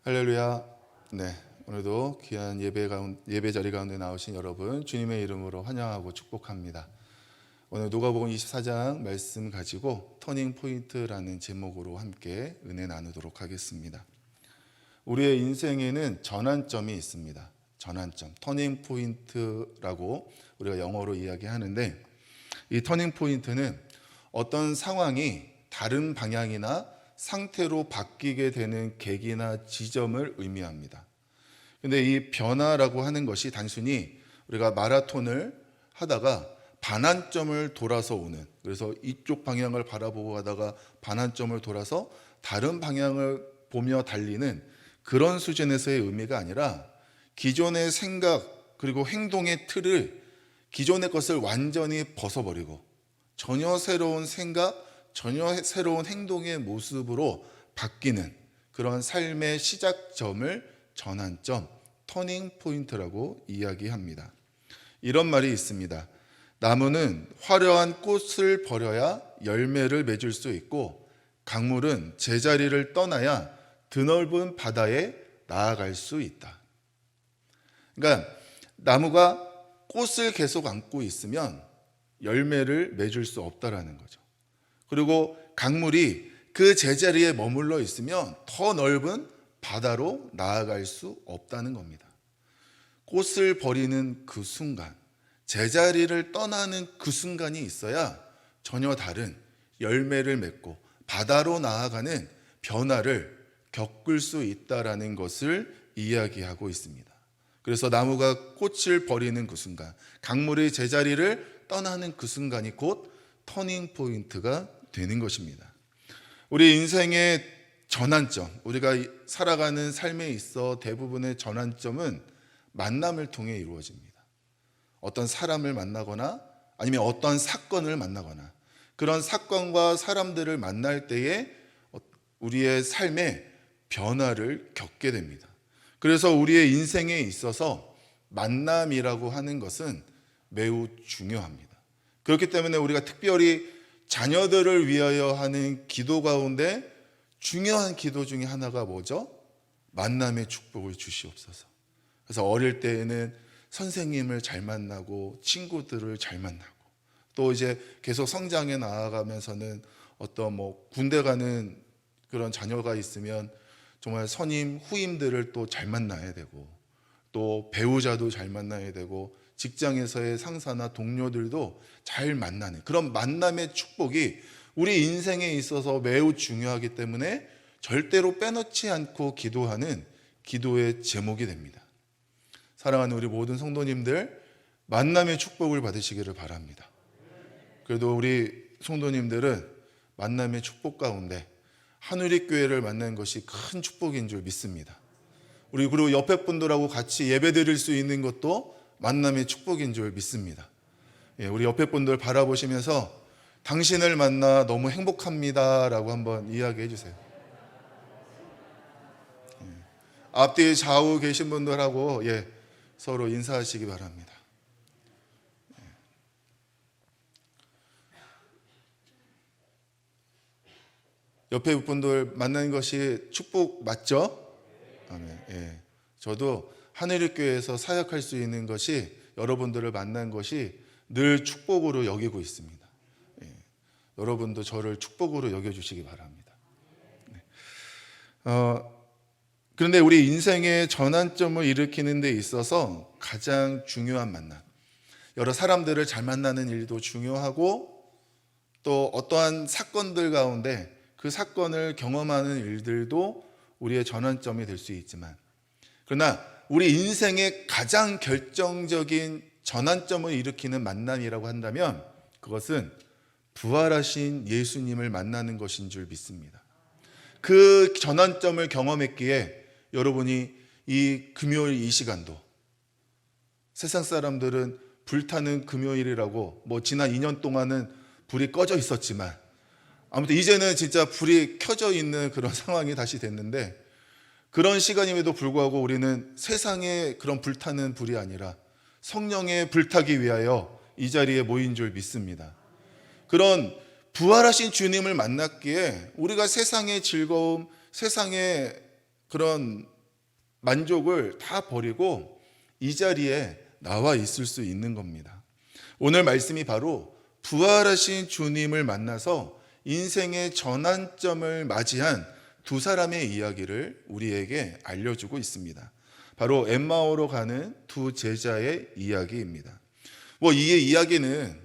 할렐루야. 네, 오늘도 귀한 예배 자리 가운데 나오신 여러분 주님의 이름으로 환영하고 축복합니다. 오늘 누가복음 24장 말씀 가지고 터닝 포인트라는 제목으로 함께 은혜 나누도록 하겠습니다. 우리의 인생에는 전환점이 있습니다. 전환점, 터닝 포인트라고 우리가 영어로 이야기하는데, 이 터닝 포인트는 어떤 상황이 다른 방향이나 상태로 바뀌게 되는 계기나 지점을 의미합니다. 근데 이 변화라고 하는 것이 단순히 우리가 마라톤을 하다가 반환점을 돌아서 오는, 그래서 이쪽 방향을 바라보고 가다가 반환점을 돌아서 다른 방향을 보며 달리는 그런 수준에서의 의미가 아니라, 기존의 생각 그리고 행동의 틀을, 기존의 것을 완전히 벗어버리고 전혀 새로운 생각, 전혀 새로운 행동의 모습으로 바뀌는 그런 삶의 시작점을 전환점, 터닝 포인트라고 이야기합니다. 이런 말이 있습니다. 나무는 화려한 꽃을 버려야 열매를 맺을 수 있고, 강물은 제자리를 떠나야 드넓은 바다에 나아갈 수 있다. 그러니까 나무가 꽃을 계속 안고 있으면 열매를 맺을 수 없다라는 거죠. 그리고 강물이 그 제자리에 머물러 있으면 더 넓은 바다로 나아갈 수 없다는 겁니다. 꽃을 버리는 그 순간, 제자리를 떠나는 그 순간이 있어야 전혀 다른 열매를 맺고 바다로 나아가는 변화를 겪을 수 있다라는 것을 이야기하고 있습니다. 그래서 나무가 꽃을 버리는 그 순간, 강물의 제자리를 떠나는 그 순간이 곧 터닝 포인트가 되는 것입니다. 우리 인생의 전환점, 우리가 살아가는 삶에 있어 대부분의 전환점은 만남을 통해 이루어집니다. 어떤 사람을 만나거나 아니면 어떤 사건을 만나거나, 그런 사건과 사람들을 만날 때에 우리의 삶에 변화를 겪게 됩니다. 그래서 우리의 인생에 있어서 만남이라고 하는 것은 매우 중요합니다. 그렇기 때문에 우리가 특별히 자녀들을 위하여 하는 기도 가운데 중요한 기도 중에 하나가 뭐죠? 만남의 축복을 주시옵소서. 그래서 어릴 때에는 선생님을 잘 만나고 친구들을 잘 만나고, 또 이제 계속 성장해 나아가면서는 어떤 군대 가는 그런 자녀가 있으면 정말 선임, 후임들을 또 잘 만나야 되고, 또 배우자도 잘 만나야 되고, 직장에서의 상사나 동료들도 잘 만나는 그런 만남의 축복이 우리 인생에 있어서 매우 중요하기 때문에 절대로 빼놓지 않고 기도하는 기도의 제목이 됩니다. 사랑하는 우리 모든 성도님들, 만남의 축복을 받으시기를 바랍니다. 그래도 우리 성도님들은 만남의 축복 가운데 하누리교회를 만난 것이 큰 축복인 줄 믿습니다. 우리 그리고 옆에 분들하고 같이 예배 드릴 수 있는 것도 만남의 축복인 줄 믿습니다. 우리 옆에 분들 바라보시면서 당신을 만나 너무 행복합니다 라고 한번 이야기해 주세요. 앞뒤 좌우 계신 분들하고 서로 인사하시기 바랍니다. 옆에 분들 만나는 것이 축복 맞죠? 아멘. 저도 하늘교회에서 사역할 수 있는 것이, 여러분들을 만난 것이 늘 축복으로 여기고 있습니다. 여러분도 저를 축복으로 여겨주시기 바랍니다. 그런데 우리 인생의 전환점을 일으키는 데 있어서 가장 중요한 만남, 여러 사람들을 잘 만나는 일도 중요하고, 또 어떠한 사건들 가운데 그 사건을 경험하는 일들도 우리의 전환점이 될 수 있지만, 그러나 우리 인생의 가장 결정적인 전환점을 일으키는 만남이라고 한다면 그것은 부활하신 예수님을 만나는 것인 줄 믿습니다. 그 전환점을 경험했기에 여러분이 이 금요일 이 시간도, 세상 사람들은 불타는 금요일이라고 지난 2년 동안은 불이 꺼져 있었지만, 아무튼 이제는 진짜 불이 켜져 있는 그런 상황이 다시 됐는데, 그런 시간임에도 불구하고 우리는 세상의 그런 불타는 불이 아니라 성령의 불타기 위하여 이 자리에 모인 줄 믿습니다. 그런 부활하신 주님을 만났기에 우리가 세상의 즐거움, 세상의 그런 만족을 다 버리고 이 자리에 나와 있을 수 있는 겁니다. 오늘 말씀이 바로 부활하신 주님을 만나서 인생의 전환점을 맞이한 두 사람의 이야기를 우리에게 알려주고 있습니다. 바로 엠마오로 가는 두 제자의 이야기입니다. 이 이야기는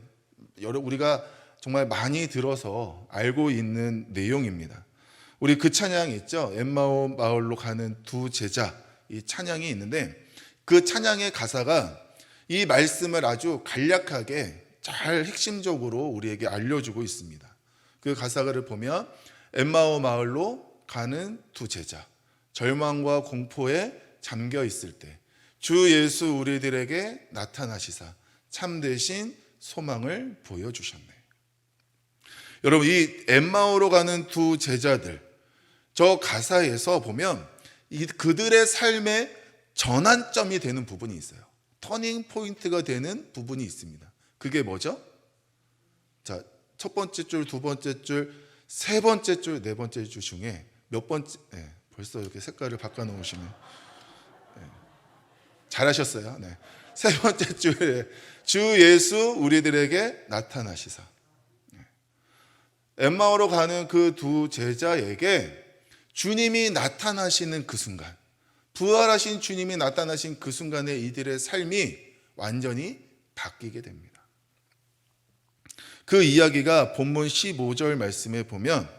우리가 정말 많이 들어서 알고 있는 내용입니다. 우리 그 찬양 있죠? 엠마오 마을로 가는 두 제자, 이 찬양이 있는데 그 찬양의 가사가 이 말씀을 아주 간략하게 잘 핵심적으로 우리에게 알려주고 있습니다. 그 가사를 보면 엠마오 마을로 가는 두 제자, 절망과 공포에 잠겨 있을 때 주 예수 우리들에게 나타나시사 참되신 소망을 보여주셨네. 여러분, 이 엠마오로 가는 두 제자들, 저 가사에서 보면 그들의 삶의 전환점이 되는 부분이 있어요. 터닝 포인트가 되는 부분이 있습니다. 그게 뭐죠? 자, 첫 번째 줄, 두 번째 줄, 세 번째 줄, 네 번째 줄 중에 몇 번째? 벌써 이렇게 색깔을 바꿔 놓으시면 잘하셨어요. 네. 세 번째 줄에 주 예수 우리들에게 나타나시사. 엠마오로 가는 그 두 제자에게 주님이 나타나시는 그 순간, 부활하신 주님이 나타나신 그 순간에 이들의 삶이 완전히 바뀌게 됩니다. 그 이야기가 본문 15절 말씀에 보면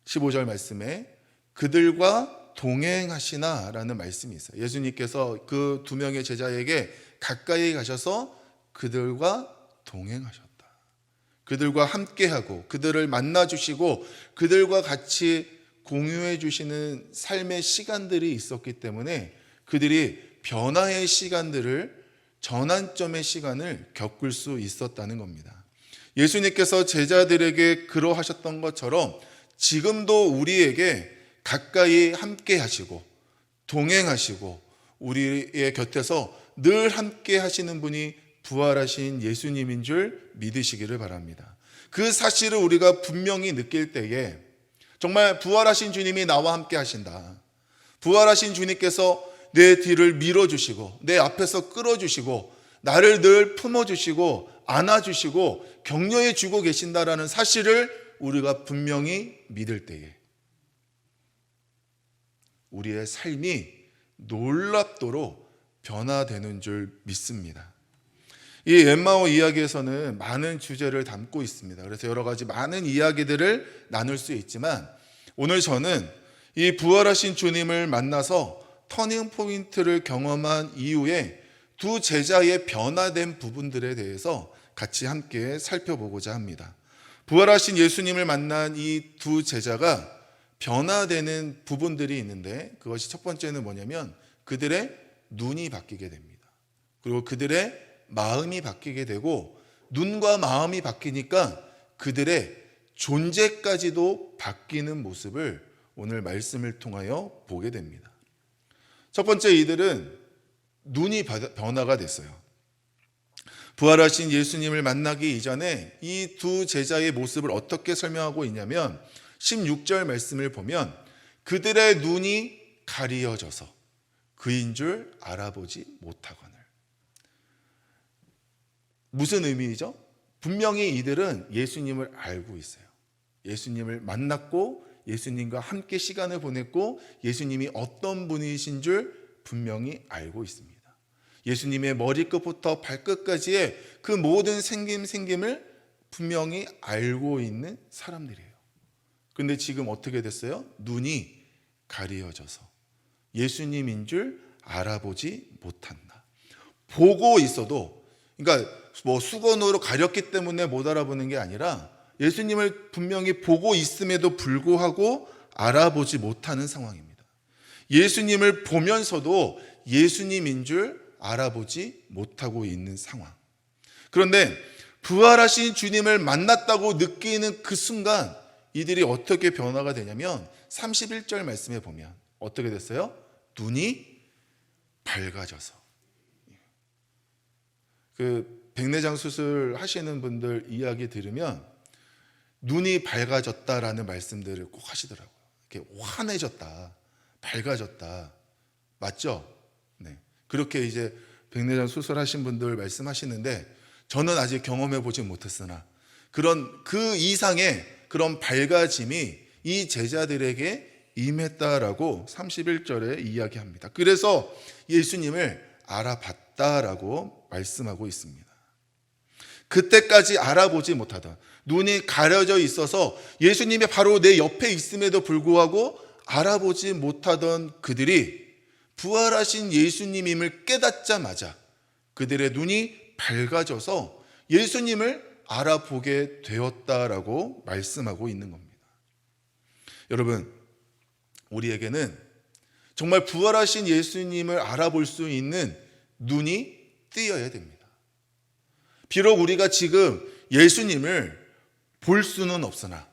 15절 말씀에 그들과 동행하시나 라는 말씀이 있어요. 예수님께서 그 두 명의 제자에게 가까이 가셔서 그들과 동행하셨다. 그들과 함께하고 그들을 만나주시고 그들과 같이 공유해 주시는 삶의 시간들이 있었기 때문에 그들이 변화의 시간들을, 전환점의 시간을 겪을 수 있었다는 겁니다. 예수님께서 제자들에게 그러하셨던 것처럼 지금도 우리에게 가까이 함께 하시고 동행하시고 우리의 곁에서 늘 함께 하시는 분이 부활하신 예수님인 줄 믿으시기를 바랍니다. 그 사실을 우리가 분명히 느낄 때에 정말 부활하신 주님이 나와 함께 하신다. 부활하신 주님께서 내 뒤를 밀어주시고 내 앞에서 끌어주시고 나를 늘 품어주시고 안아주시고 격려해 주고 계신다라는 사실을 우리가 분명히 믿을 때에 우리의 삶이 놀랍도록 변화되는 줄 믿습니다. 이 엠마오 이야기에서는 많은 주제를 담고 있습니다. 그래서 여러 가지 많은 이야기들을 나눌 수 있지만 오늘 저는 이 부활하신 주님을 만나서 터닝 포인트를 경험한 이후에 두 제자의 변화된 부분들에 대해서 같이 함께 살펴보고자 합니다. 부활하신 예수님을 만난 이 두 제자가 변화되는 부분들이 있는데 그것이 첫 번째는 뭐냐면 그들의 눈이 바뀌게 됩니다. 그리고 그들의 마음이 바뀌게 되고 눈과 마음이 바뀌니까 그들의 존재까지도 바뀌는 모습을 오늘 말씀을 통하여 보게 됩니다. 첫 번째, 이들은 눈이 변화가 됐어요. 부활하신 예수님을 만나기 이전에 이 두 제자의 모습을 어떻게 설명하고 있냐면 16절 말씀을 보면 그들의 눈이 가리어져서 그인 줄 알아보지 못하거늘. 무슨 의미이죠? 분명히 이들은 예수님을 알고 있어요. 예수님을 만났고 예수님과 함께 시간을 보냈고 예수님이 어떤 분이신 줄 분명히 알고 있습니다. 예수님의 머리끝부터 발끝까지의 그 모든 생김을 분명히 알고 있는 사람들이에요. 그런데 지금 어떻게 됐어요? 눈이 가리어져서 예수님인 줄 알아보지 못한다. 보고 있어도, 그러니까 수건으로 가렸기 때문에 못 알아보는 게 아니라 예수님을 분명히 보고 있음에도 불구하고 알아보지 못하는 상황입니다. 예수님을 보면서도 예수님인 줄 알아보지 못하고 있는 상황. 그런데 부활하신 주님을 만났다고 느끼는 그 순간 이들이 어떻게 변화가 되냐면 31절 말씀에 보면 어떻게 됐어요? 눈이 밝아져서. 그 백내장 수술 하시는 분들 이야기 들으면 눈이 밝아졌다라는 말씀들을 꼭 하시더라고요. 이렇게 환해졌다, 밝아졌다. 맞죠? 네. 그렇게 이제 백내장 수술하신 분들 말씀하시는데 저는 아직 경험해 보지 못했으나 그런 그 이상의 그런 밝아짐이 이 제자들에게 임했다라고 31절에 이야기합니다. 그래서 예수님을 알아봤다라고 말씀하고 있습니다. 그때까지 알아보지 못하던, 눈이 가려져 있어서 예수님이 바로 내 옆에 있음에도 불구하고 알아보지 못하던 그들이 부활하신 예수님임을 깨닫자마자 그들의 눈이 밝아져서 예수님을 알아보게 되었다라고 말씀하고 있는 겁니다. 여러분, 우리에게는 정말 부활하신 예수님을 알아볼 수 있는 눈이 뜨여야 됩니다. 비록 우리가 지금 예수님을 볼 수는 없으나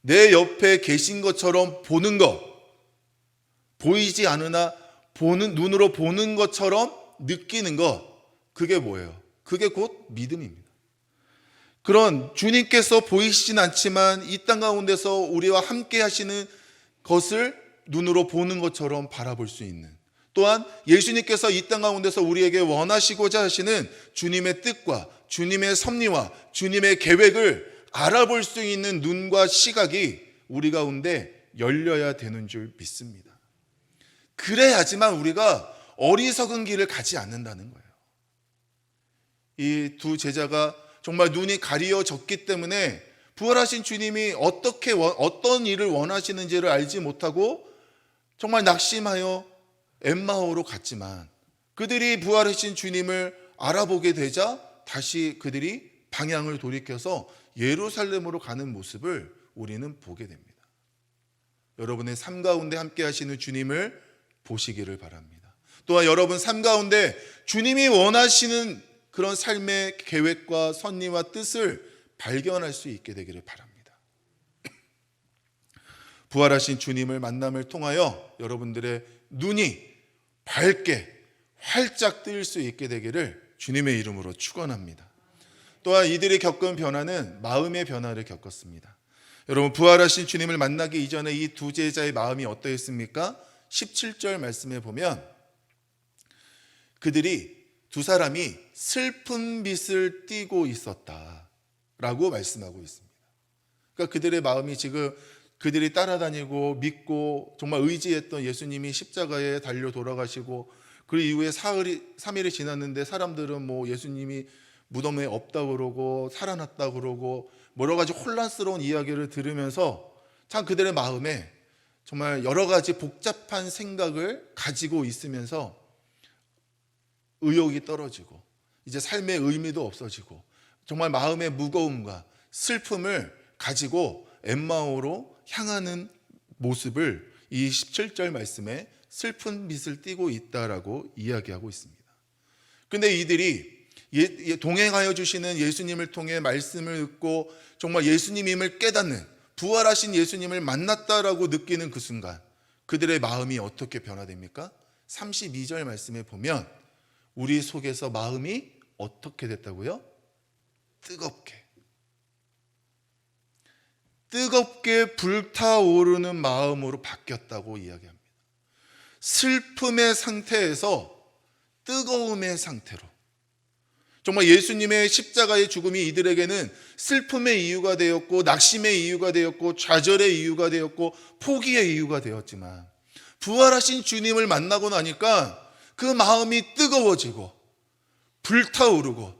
내 옆에 계신 것처럼 보는 것, 보이지 않으나 눈으로 보는 것처럼 느끼는 것, 그게 뭐예요? 그게 곧 믿음입니다. 그런 주님께서 보이시진 않지만 이 땅 가운데서 우리와 함께 하시는 것을 눈으로 보는 것처럼 바라볼 수 있는, 또한 예수님께서 이 땅 가운데서 우리에게 원하시고자 하시는 주님의 뜻과 주님의 섭리와 주님의 계획을 알아볼 수 있는 눈과 시각이 우리 가운데 열려야 되는 줄 믿습니다. 그래야지만 우리가 어리석은 길을 가지 않는다는 거예요. 이 두 제자가 정말 눈이 가려졌기 때문에 부활하신 주님이 어떤 일을 원하시는지를 알지 못하고 정말 낙심하여 엠마오로 갔지만 그들이 부활하신 주님을 알아보게 되자 다시 그들이 방향을 돌이켜서 예루살렘으로 가는 모습을 우리는 보게 됩니다. 여러분의 삶 가운데 함께 하시는 주님을 보시기를 바랍니다. 또한 여러분 삶 가운데 주님이 원하시는 그런 삶의 계획과 섭리와 뜻을 발견할 수 있게 되기를 바랍니다. 부활하신 주님을 만남을 통하여 여러분들의 눈이 밝게 활짝 뜰 수 있게 되기를 주님의 이름으로 축원합니다. 또한 이들이 겪은 변화는 마음의 변화를 겪었습니다. 여러분, 부활하신 주님을 만나기 이전에 이 두 제자의 마음이 어떠했습니까? 17절 말씀에 보면 그들이 두 사람이 슬픈 빛을 띠고 있었다라고 말씀하고 있습니다. 그러니까 그들의 마음이 지금 그들이 따라다니고 믿고 정말 의지했던 예수님이 십자가에 달려 돌아가시고 그 이후에 3일이 지났는데 사람들은 뭐 예수님이 무덤에 없다고 그러고 살아났다고 그러고 여러 가지 혼란스러운 이야기를 들으면서 참 그들의 마음에 정말 여러 가지 복잡한 생각을 가지고 있으면서 의욕이 떨어지고 이제 삶의 의미도 없어지고 정말 마음의 무거움과 슬픔을 가지고 엠마오로 향하는 모습을 이 17절 말씀에 슬픈 빛을 띠고 있다라고 이야기하고 있습니다. 그런데 이들이 동행하여 주시는 예수님을 통해 말씀을 듣고 정말 예수님임을 깨닫는, 부활하신 예수님을 만났다라고 느끼는 그 순간 그들의 마음이 어떻게 변화됩니까? 32절 말씀에 보면 우리 속에서 마음이 어떻게 됐다고요? 뜨겁게 불타오르는 마음으로 바뀌었다고 이야기합니다. 슬픔의 상태에서 뜨거움의 상태로, 정말 예수님의 십자가의 죽음이 이들에게는 슬픔의 이유가 되었고 낙심의 이유가 되었고 좌절의 이유가 되었고 포기의 이유가 되었지만 부활하신 주님을 만나고 나니까 그 마음이 뜨거워지고 불타오르고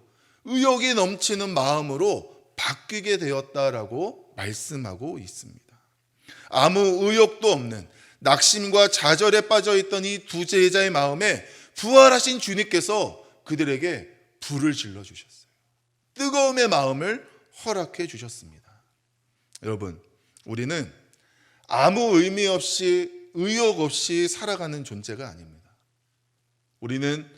의욕이 넘치는 마음으로 바뀌게 되었다라고 말씀하고 있습니다. 아무 의욕도 없는 낙심과 좌절에 빠져있던 이 두 제자의 마음에 부활하신 주님께서 그들에게 불을 질러주셨어요. 뜨거움의 마음을 허락해 주셨습니다. 여러분, 우리는 아무 의미 없이 의욕 없이 살아가는 존재가 아닙니다. 우리는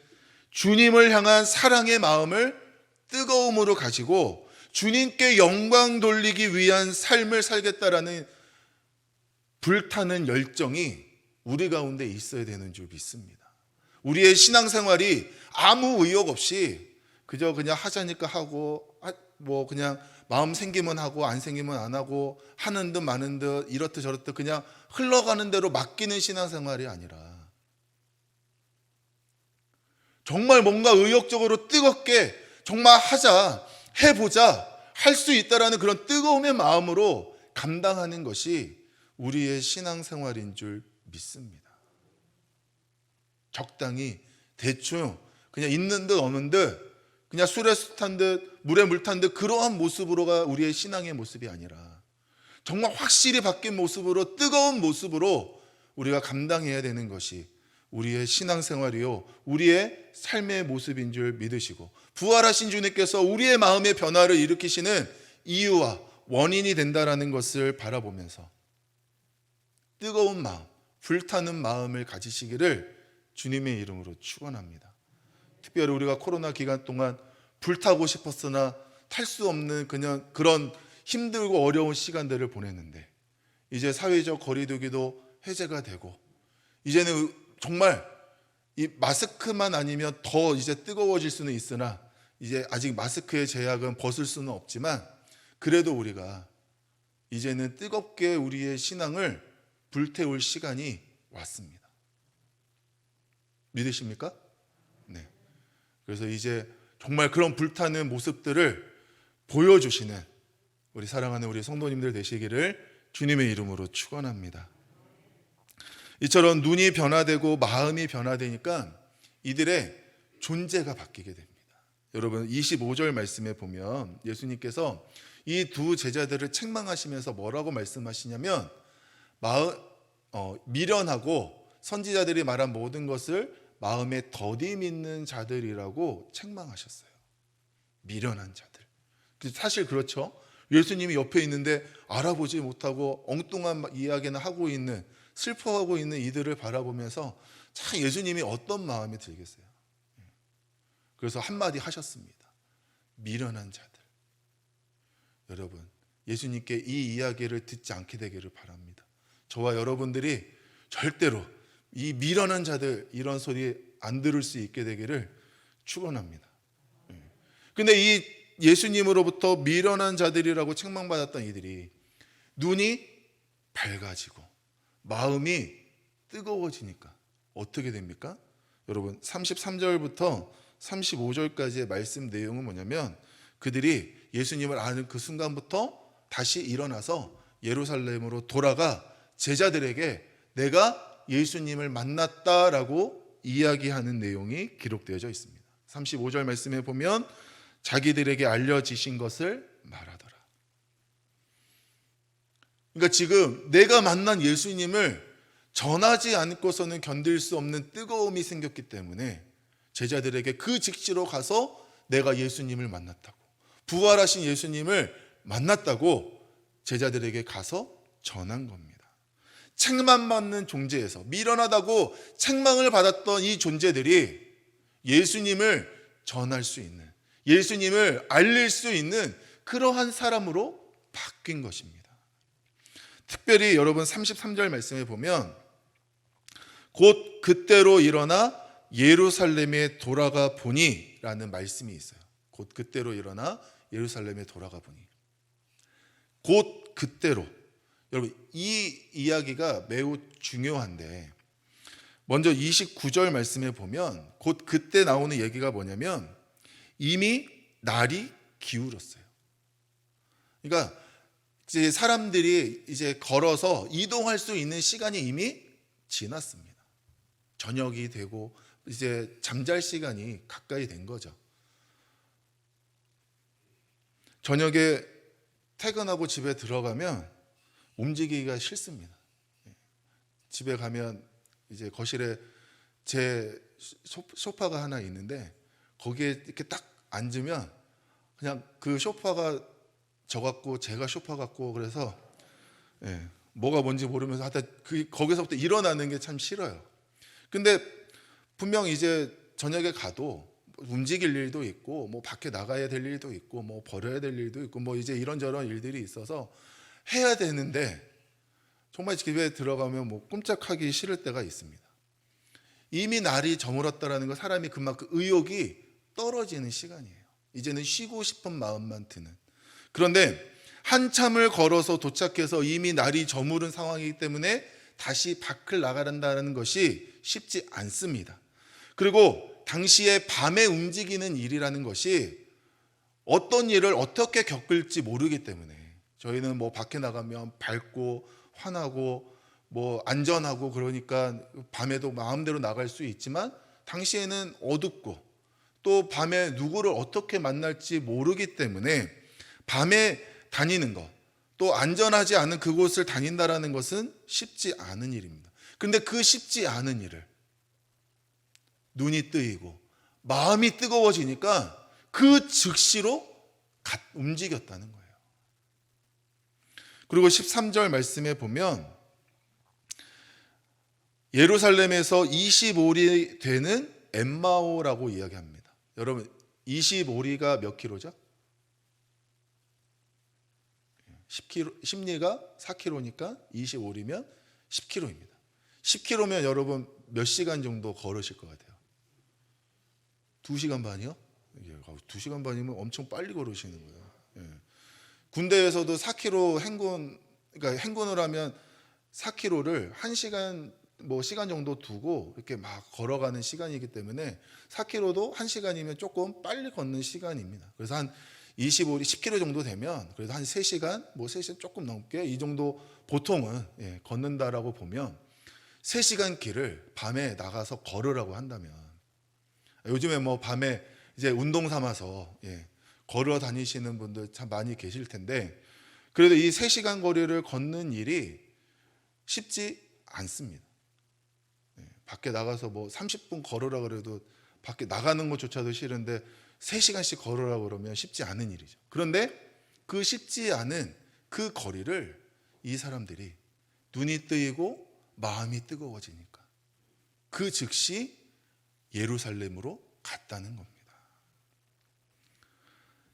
주님을 향한 사랑의 마음을 뜨거움으로 가지고 주님께 영광 돌리기 위한 삶을 살겠다라는 불타는 열정이 우리 가운데 있어야 되는 줄 믿습니다. 우리의 신앙생활이 아무 의욕 없이 그냥 하자니까 하고 뭐 그냥 마음 생기면 하고 안 생기면 안 하고 하는 듯 마는 듯 이렇듯 저렇듯 그냥 흘러가는 대로 맡기는 신앙생활이 아니라 정말 뭔가 의욕적으로 뜨겁게 정말 하자, 해보자, 할 수 있다라는 그런 뜨거움의 마음으로 감당하는 것이 우리의 신앙생활인 줄 믿습니다. 적당히 대충 그냥 있는 듯 없는 듯 그냥 술에 술 탄 듯 물에 물 탄 듯 그러한 모습으로가 우리의 신앙의 모습이 아니라 정말 확실히 바뀐 모습으로 뜨거운 모습으로 우리가 감당해야 되는 것이 우리의 신앙생활이요 우리의 삶의 모습인 줄 믿으시고 부활하신 주님께서 우리의 마음의 변화를 일으키시는 이유와 원인이 된다라는 것을 바라보면서 뜨거운 마음, 불타는 마음을 가지시기를 주님의 이름으로 축원합니다. 특별히 우리가 코로나 기간 동안 불타고 싶었으나 탈 수 없는 그냥 그런 힘들고 어려운 시간들을 보냈는데 이제 사회적 거리두기도 해제가 되고 이제는 정말 이 마스크만 아니면 더 이제 뜨거워질 수는 있으나 이제 아직 마스크의 제약은 벗을 수는 없지만 그래도 우리가 이제는 뜨겁게 우리의 신앙을 불태울 시간이 왔습니다. 믿으십니까? 네. 그래서 이제 정말 그런 불타는 모습들을 보여주시는 우리 사랑하는 우리 성도님들 되시기를 주님의 이름으로 축원합니다. 이처럼 눈이 변화되고 마음이 변화되니까 이들의 존재가 바뀌게 됩니다. 여러분 25절 말씀에 보면 예수님께서 이 두 제자들을 책망하시면서 뭐라고 말씀하시냐면 미련하고 선지자들이 말한 모든 것을 마음에 더디 믿는 자들이라고 책망하셨어요. 미련한 자들. 사실 그렇죠. 예수님이 옆에 있는데 알아보지 못하고 엉뚱한 이야기나 하고 있는 슬퍼하고 있는 이들을 바라보면서 참 예수님이 어떤 마음이 들겠어요. 그래서 한마디 하셨습니다. 미련한 자들. 여러분 예수님께 이 이야기를 듣지 않게 되기를 바랍니다. 저와 여러분들이 절대로 이 미련한 자들 이런 소리 안 들을 수 있게 되기를 축원합니다. 근데 이 예수님으로부터 미련한 자들이라고 책망받았던 이들이 눈이 밝아지고 마음이 뜨거워지니까 어떻게 됩니까? 여러분 33절부터 35절까지의 말씀 내용은 뭐냐면 그들이 예수님을 아는 그 순간부터 다시 일어나서 예루살렘으로 돌아가 제자들에게 내가 예수님을 만났다라고 이야기하는 내용이 기록되어져 있습니다. 35절 말씀에 보면 자기들에게 알려지신 것을 말하더라. 그러니까 지금 내가 만난 예수님을 전하지 않고서는 견딜 수 없는 뜨거움이 생겼기 때문에 제자들에게 그 직시로 가서 내가 예수님을 만났다고 부활하신 예수님을 만났다고 제자들에게 가서 전한 겁니다. 책망받는 존재에서 미련하다고 책망을 받았던 이 존재들이 예수님을 전할 수 있는 예수님을 알릴 수 있는 그러한 사람으로 바뀐 것입니다. 특별히 여러분 33절 말씀에 보면 곧 그때로 일어나 예루살렘에 돌아가 보니 라는 말씀이 있어요. 곧 그때로 일어나 예루살렘에 돌아가 보니 곧 그때로 여러분 이 이야기가 매우 중요한데 먼저 29절 말씀에 보면 곧 그때 나오는 얘기가 뭐냐면 이미 날이 기울었어요. 그러니까 이제 사람들이 이제 걸어서 이동할 수 있는 시간이 이미 지났습니다. 저녁이 되고 이제 잠잘 시간이 가까이 된 거죠. 저녁에 퇴근하고 집에 들어가면 움직이기가 싫습니다. 집에 가면 이제 거실에 제 소파가 하나 있는데 거기에 이렇게 딱 앉으면 그냥 그 소파가 저 같고 제가 소파 같고 그래서 뭐가 뭔지 모르면서 하여튼 거기서부터 일어나는 게 참 싫어요. 근데 분명 이제 저녁에 가도 움직일 일도 있고 뭐 밖에 나가야 될 일도 있고 뭐 벌어야 될 일도 있고 뭐 이제 이런저런 일들이 있어서 해야 되는데 정말 집에 들어가면 뭐 꼼짝하기 싫을 때가 있습니다. 이미 날이 저물었다라는 건 사람이 그만큼 의욕이 떨어지는 시간이에요. 이제는 쉬고 싶은 마음만 드는 그런데 한참을 걸어서 도착해서 이미 날이 저무른 상황이기 때문에 다시 밖을 나가란다는 것이 쉽지 않습니다. 그리고 당시에 밤에 움직이는 일이라는 것이 어떤 일을 어떻게 겪을지 모르기 때문에 저희는 뭐 밖에 나가면 밝고 환하고 뭐 안전하고 그러니까 밤에도 마음대로 나갈 수 있지만 당시에는 어둡고 또 밤에 누구를 어떻게 만날지 모르기 때문에 밤에 다니는 것, 또 안전하지 않은 그곳을 다닌다라는 것은 쉽지 않은 일입니다. 그런데 그 쉽지 않은 일을 눈이 뜨이고 마음이 뜨거워지니까 그 즉시로 움직였다는 거예요. 그리고 13절 말씀에 보면 예루살렘에서 25리 되는 엠마오라고 이야기합니다. 여러분 25리가 몇 킬로죠? 10km, 10리가 4km니까 25리면 10km입니다. 10km면 여러분 몇 시간 정도 걸으실 것 같아요? 2시간 반이요? 2시간 반이면 엄청 빨리 걸으시는 거예요. 예. 군대에서도 4km 행군, 그러니까 행군을 하면 4km를 1시간 뭐 시간 정도 두고 이렇게 막 걸어가는 시간이기 때문에 4km도 1시간이면 조금 빨리 걷는 시간입니다. 그래서 한 25리 10km 정도 되면 그래도 한 3시간, 뭐 3시간 조금 넘게 이 정도 보통은 걷는다라고 보면 3시간 길을 밤에 나가서 걸으라고 한다면 요즘에 뭐 밤에 이제 운동 삼아서 걸어 다니시는 분들 참 많이 계실 텐데 그래도 이 3시간 거리를 걷는 일이 쉽지 않습니다. 밖에 나가서 뭐 30분 걸으라 그래도 밖에 나가는 것조차도 싫은데 3시간씩 걸으라 그러면 쉽지 않은 일이죠. 그런데 그 쉽지 않은 그 거리를 이 사람들이 눈이 뜨이고 마음이 뜨거워지니까 그 즉시 예루살렘으로 갔다는 겁니다.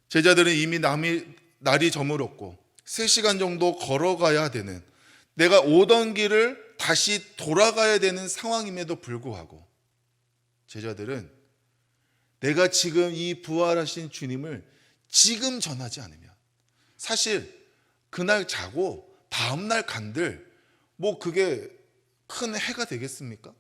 제자들은 이미 날이 저물었고 3시간 정도 걸어가야 되는 내가 오던 길을 다시 돌아가야 되는 상황임에도 불구하고 제자들은 내가 지금 이 부활하신 주님을 지금 전하지 않으면 사실 그날 자고 다음날 간들 뭐 그게 큰 해가 되겠습니까?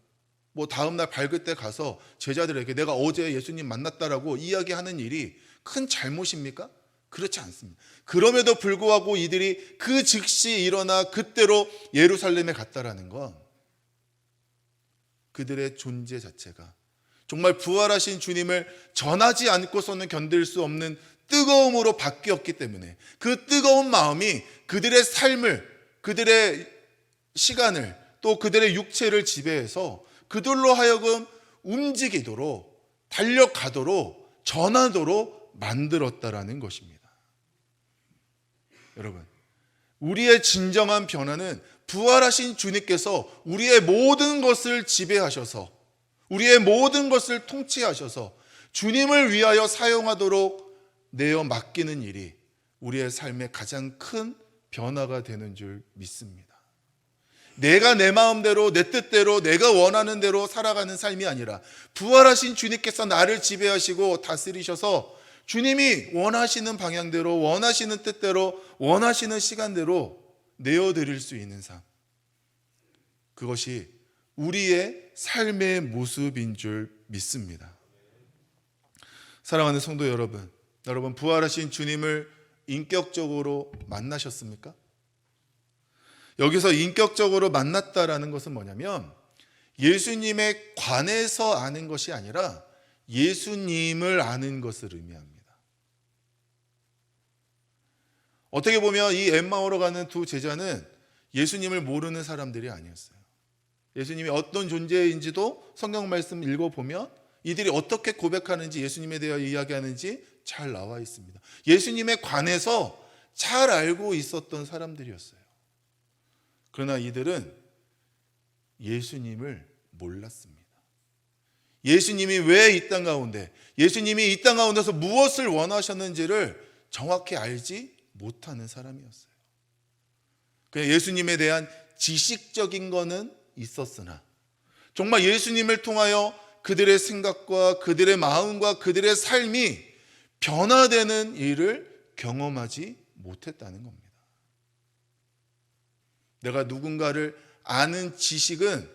뭐 다음날 밝을 때 가서 제자들에게 내가 어제 예수님 만났다라고 이야기하는 일이 큰 잘못입니까? 그렇지 않습니다. 그럼에도 불구하고 이들이 그 즉시 일어나 그때로 예루살렘에 갔다라는 건 그들의 존재 자체가 정말 부활하신 주님을 전하지 않고서는 견딜 수 없는 뜨거움으로 바뀌었기 때문에 그 뜨거운 마음이 그들의 삶을, 그들의 시간을 또 그들의 육체를 지배해서 그들로 하여금 움직이도록 달려가도록 전하도록 만들었다라는 것입니다. 여러분, 우리의 진정한 변화는 부활하신 주님께서 우리의 모든 것을 지배하셔서 우리의 모든 것을 통치하셔서 주님을 위하여 사용하도록 내어 맡기는 일이 우리의 삶의 가장 큰 변화가 되는 줄 믿습니다. 내가 내 마음대로 내 뜻대로 내가 원하는 대로 살아가는 삶이 아니라 부활하신 주님께서 나를 지배하시고 다스리셔서 주님이 원하시는 방향대로 원하시는 뜻대로 원하시는 시간대로 내어드릴 수 있는 삶, 그것이 우리의 삶의 모습인 줄 믿습니다. 사랑하는 성도 여러분, 여러분 부활하신 주님을 인격적으로 만나셨습니까? 여기서 인격적으로 만났다라는 것은 뭐냐면 예수님에 관해서 아는 것이 아니라 예수님을 아는 것을 의미합니다. 어떻게 보면 이 엠마오로 가는 두 제자는 예수님을 모르는 사람들이 아니었어요. 예수님이 어떤 존재인지도 성경 말씀 읽어보면 이들이 어떻게 고백하는지 예수님에 대하여 이야기하는지 잘 나와 있습니다. 예수님에 관해서 잘 알고 있었던 사람들이었어요. 그러나 이들은 예수님을 몰랐습니다. 예수님이 왜 이 땅 가운데, 예수님이 이 땅 가운데서 무엇을 원하셨는지를 정확히 알지 못하는 사람이었어요. 그냥 예수님에 대한 지식적인 거는 있었으나 정말 예수님을 통하여 그들의 생각과 그들의 마음과 그들의 삶이 변화되는 일을 경험하지 못했다는 겁니다. 내가 누군가를 아는 지식은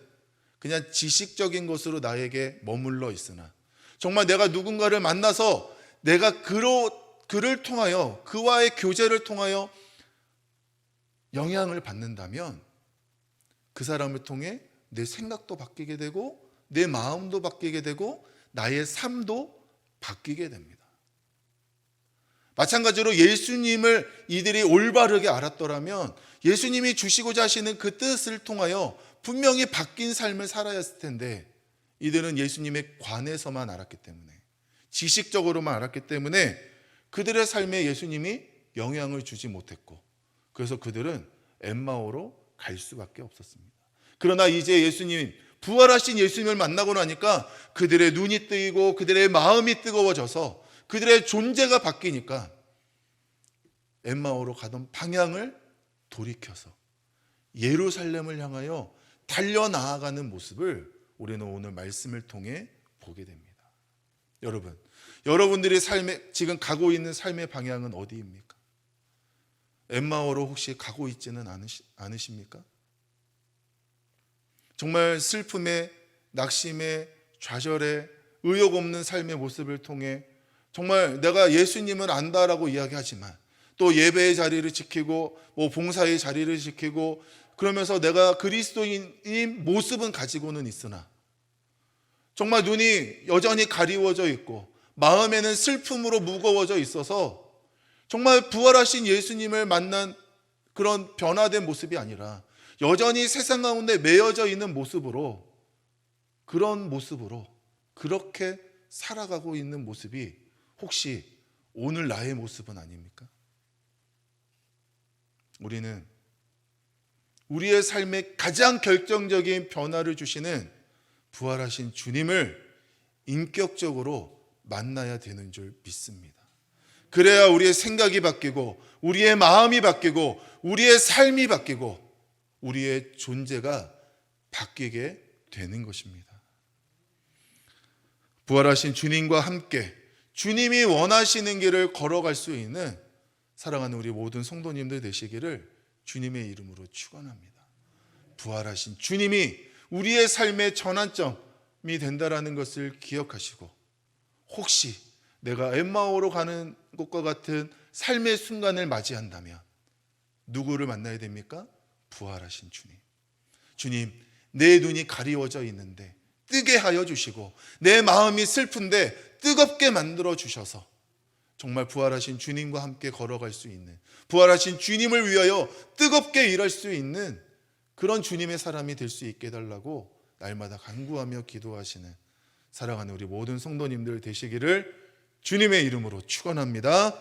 그냥 지식적인 것으로 나에게 머물러 있으나 정말 내가 누군가를 만나서 내가 그를 통하여 그와의 교제를 통하여 영향을 받는다면 그 사람을 통해 내 생각도 바뀌게 되고 내 마음도 바뀌게 되고 나의 삶도 바뀌게 됩니다. 마찬가지로 예수님을 이들이 올바르게 알았더라면 예수님이 주시고자 하시는 그 뜻을 통하여 분명히 바뀐 삶을 살아야 했을 텐데 이들은 예수님에 관해서만 알았기 때문에 지식적으로만 알았기 때문에 그들의 삶에 예수님이 영향을 주지 못했고 그래서 그들은 엠마오로 갈 수밖에 없었습니다. 그러나 이제 예수님, 부활하신 예수님을 만나고 나니까 그들의 눈이 뜨이고 그들의 마음이 뜨거워져서 그들의 존재가 바뀌니까 엠마오로 가던 방향을 돌이켜서 예루살렘을 향하여 달려나아가는 모습을 우리는 오늘 말씀을 통해 보게 됩니다. 여러분들이 지금 가고 있는 삶의 방향은 어디입니까? 엠마오로 혹시 가고 있지는 않으십니까? 정말 슬픔에, 낙심에, 좌절에, 의욕 없는 삶의 모습을 통해 정말 내가 예수님을 안다라고 이야기하지만 또 예배의 자리를 지키고 봉사의 자리를 지키고 그러면서 내가 그리스도인인 모습은 가지고는 있으나 정말 눈이 여전히 가리워져 있고 마음에는 슬픔으로 무거워져 있어서 정말 부활하신 예수님을 만난 그런 변화된 모습이 아니라 여전히 세상 가운데 매여져 있는 모습으로 그렇게 살아가고 있는 모습이 혹시 오늘 나의 모습은 아닙니까? 우리는 우리의 삶에 가장 결정적인 변화를 주시는 부활하신 주님을 인격적으로 만나야 되는 줄 믿습니다. 그래야 우리의 생각이 바뀌고 우리의 마음이 바뀌고 우리의 삶이 바뀌고 우리의 존재가 바뀌게 되는 것입니다. 부활하신 주님과 함께 주님이 원하시는 길을 걸어갈 수 있는 사랑하는 우리 모든 성도님들 되시기를 주님의 이름으로 축원합니다. 부활하신 주님이 우리의 삶의 전환점이 된다라는 것을 기억하시고 혹시 내가 엠마오로 가는 것과 같은 삶의 순간을 맞이한다면 누구를 만나야 됩니까? 부활하신 주님, 내 눈이 가리워져 있는데 뜨게 하여 주시고 내 마음이 슬픈데 뜨겁게 만들어 주셔서 정말 부활하신 주님과 함께 걸어갈 수 있는 부활하신 주님을 위하여 뜨겁게 일할 수 있는 그런 주님의 사람이 될 수 있게 해달라고 날마다 간구하며 기도하시는 사랑하는 우리 모든 성도님들 되시기를 주님의 이름으로 축원합니다.